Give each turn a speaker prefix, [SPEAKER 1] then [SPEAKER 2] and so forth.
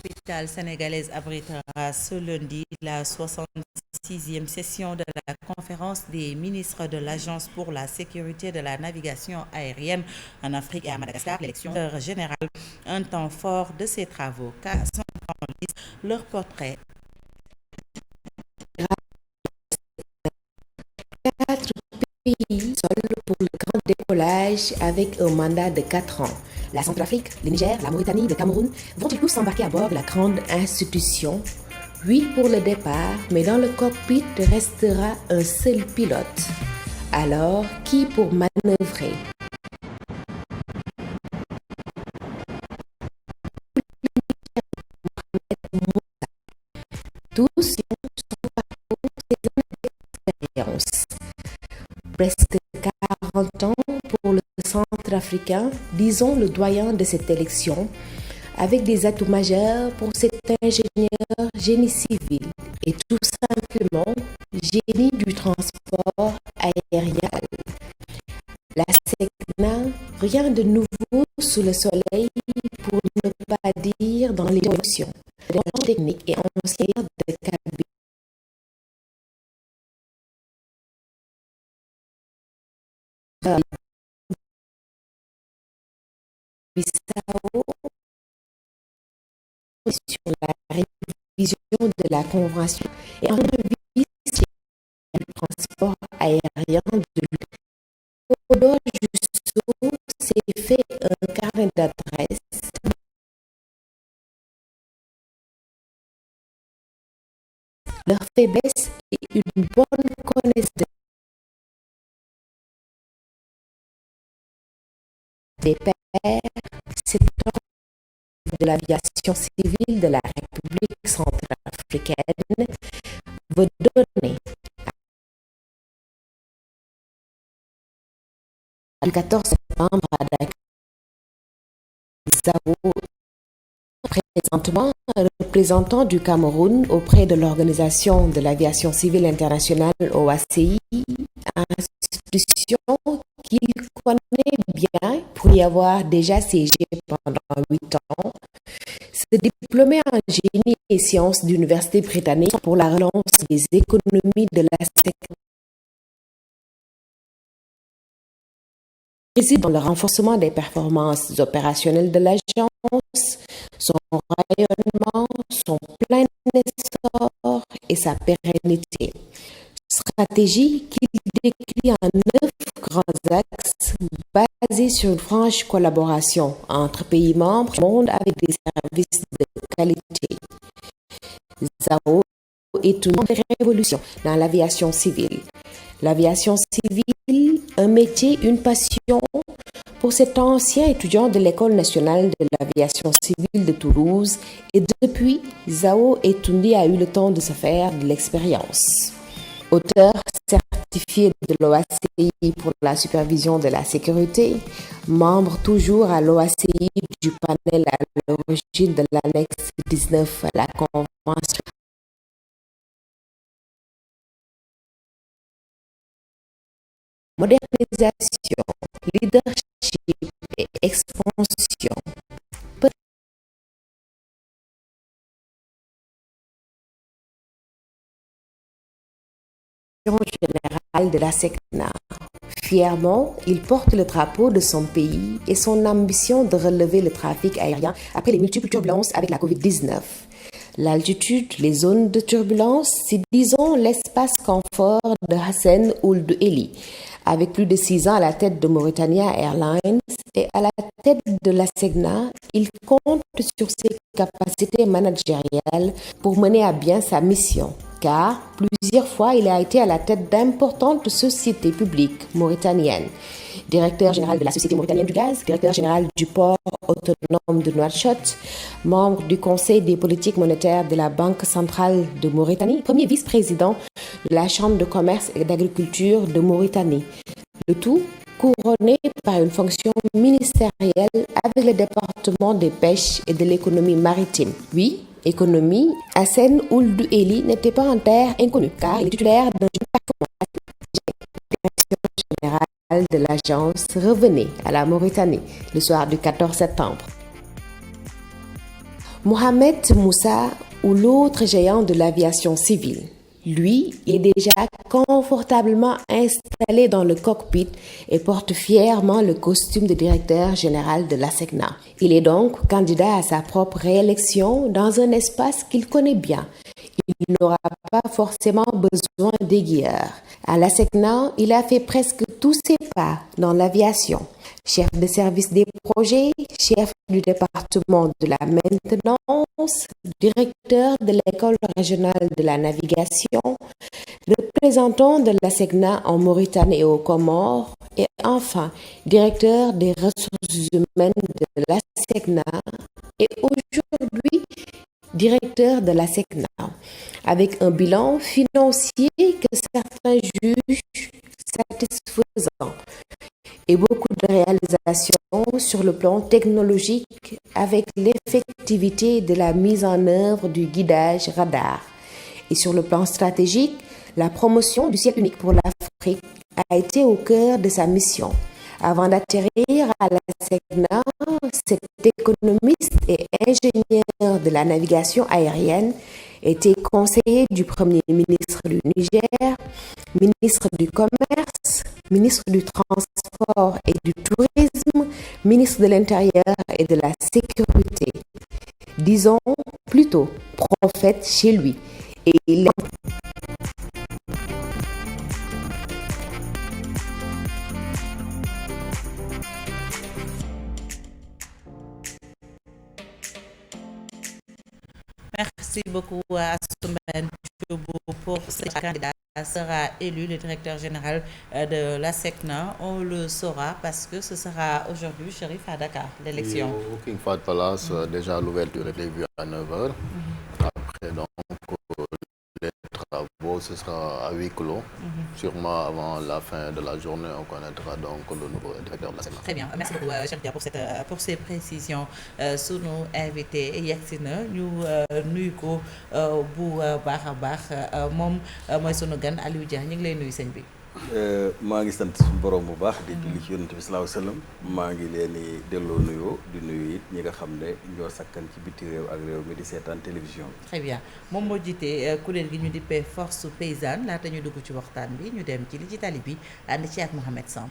[SPEAKER 1] capitale sénégalaise abritera ce lundi la 66e session de la conférence des ministres de l'Agence pour la sécurité de la navigation aérienne en Afrique et à Madagascar, l'élection générale, un temps fort de ces travaux. Car sont en liste leur portrait.
[SPEAKER 2] Quatre pays seuls pour le grand décollage avec un mandat de 4 ans. La Centrafrique, le Niger, la Mauritanie, le Cameroun vont-ils tous s'embarquer à bord de la grande institution? Oui pour le départ, mais dans le cockpit restera un seul pilote. Alors, qui pour manœuvrer? Tous sont parcours d'expérience. Presque 40 ans pour le Centrafricain, disons le doyen de cette élection, avec des atouts majeurs pour cet ingénieur génie civil et tout simplement génie du transport aérien. La SECNA, rien de nouveau sous le soleil pour ne pas dire dans les fonctions, techniques et anciennes de cabine. Bissau sur la révision de la convention et en vice du transport aérien de Odo Jusso s'est fait un carnet d'adresses. Leur faiblesse est une bonne connaissance des pairs, c'est de l'aviation civile de la République centrafricaine veut donner le 14 septembre à Dakar. Zao, présentement représentant du Cameroun auprès de l'Organisation de l'aviation civile internationale OACI, institution qu'il connaît bien pour y avoir déjà siégé pendant 8 ans, se diplômé en génie et sciences d'université britannique pour la relance des économies de la secteur. Réside dans le renforcement des performances opérationnelles de l'agence, son rayonnement, son plein essor et sa pérennité. Stratégie qu'il décrit en 9 grands axes basés sur une franche collaboration entre pays membres du monde avec des services de qualité. Zao est une révolution dans l'aviation civile. L'aviation civile, un métier, une passion pour cet ancien étudiant de l'École nationale de l'aviation civile de Toulouse et depuis, Zao Etoundi a eu le temps de se faire de l'expérience. Auteur certifié de l'OACI pour la supervision de la sécurité, membre toujours à l'OACI du panel à l'origine de l'annexe 19 à la Convention. Modernisation, leadership et expansion. Général de la SECNA. Fièrement, il porte le drapeau de son pays et son ambition de relever le trafic aérien après les multiples turbulences avec la Covid-19. L'altitude, les zones de turbulence, c'est disons l'espace confort de Hassan Ould Eli. Avec plus de 6 ans à la tête de Mauritania Airlines et à la tête de la SECNA, il compte sur ses capacités managériales pour mener à bien sa mission. Car plusieurs fois, il a été à la tête d'importantes sociétés publiques mauritaniennes. Directeur général de la Société mauritanienne du gaz, directeur général du port autonome de Nouakchott, membre du Conseil des politiques monétaires de la Banque centrale de Mauritanie, premier vice-président de la Chambre de commerce et d'agriculture de Mauritanie. Le tout couronné par une fonction ministérielle avec le département des pêches et de l'économie maritime. Oui, économie, Hassan Ould Eli n'était pas en terre inconnue car il est titulaire d'un direction générale de l'agence revenait à la Mauritanie le soir du 14 septembre. Mohamed Moussa ou l'autre géant de l'aviation civile. Lui est déjà confortablement installé dans le cockpit et porte fièrement le costume de directeur général de l'ASECNA. Il est donc candidat à sa propre réélection dans un espace qu'il connaît bien. Il n'aura pas forcément besoin d'aiguilleurs. À l'ASECNA, il a fait presque tous ses pas dans l'aviation. Chef de service des projets, chef du département de la maintenance, directeur de l'école régionale de la navigation, représentant de l'ASECNA en Mauritanie et aux Comores, et enfin directeur des ressources humaines de l'ASECNA et aujourd'hui directeur de l'ASECNA, avec un bilan financier que certains jugent satisfaisant et beaucoup de réalisations sur le plan technologique avec l'effectivité de la mise en œuvre du guidage radar. Et sur le plan stratégique, la promotion du ciel unique pour l'Afrique a été au cœur de sa mission. Avant d'atterrir à la SECNA, cet économiste et ingénieur de la navigation aérienne était conseiller du Premier ministre du Niger, ministre du Commerce, ministre du Transport et du Tourisme, ministre de l'Intérieur et de la Sécurité. Disons plutôt prophète chez lui. Et il
[SPEAKER 1] Merci beaucoup à Soumbène Choubou pour ce candidat sera élu le directeur général de la SECNA. On le saura parce que ce sera aujourd'hui, Chérif, à Dakar, l'élection.
[SPEAKER 3] Au King Fahd Palace, déjà l'ouverture est prévue à 9h. Après, donc, les travaux, ce sera à huis clos. Sûrement avant la fin de la journée, on connaîtra donc le nouveau directeur de la SECNA.
[SPEAKER 1] Très bien, merci beaucoup Cheikh pour ces précisions. Sunu invité yegsi na ñu nuyu ko bu baax a baax moom mooy sunu gan Aliou Dia ñu ngi lay nuyu sëñ bi.
[SPEAKER 4] maa ngi sant suñu borom bu baax di julli ci yonent bi sallallahu alayhi wasallam maa ngi leen di delloo nuyoo di nuyu it ñi nga xam ne ñoo sakkan ci biti réew ak réew mi di seetaan télévision.
[SPEAKER 1] Très bien moom moo jiite kuréel gi ñu dippee force paysanne laata ñu dugg ci waxtaan bi ñu dem ci li ci tali bi ànd ci ak Mohamed Samb.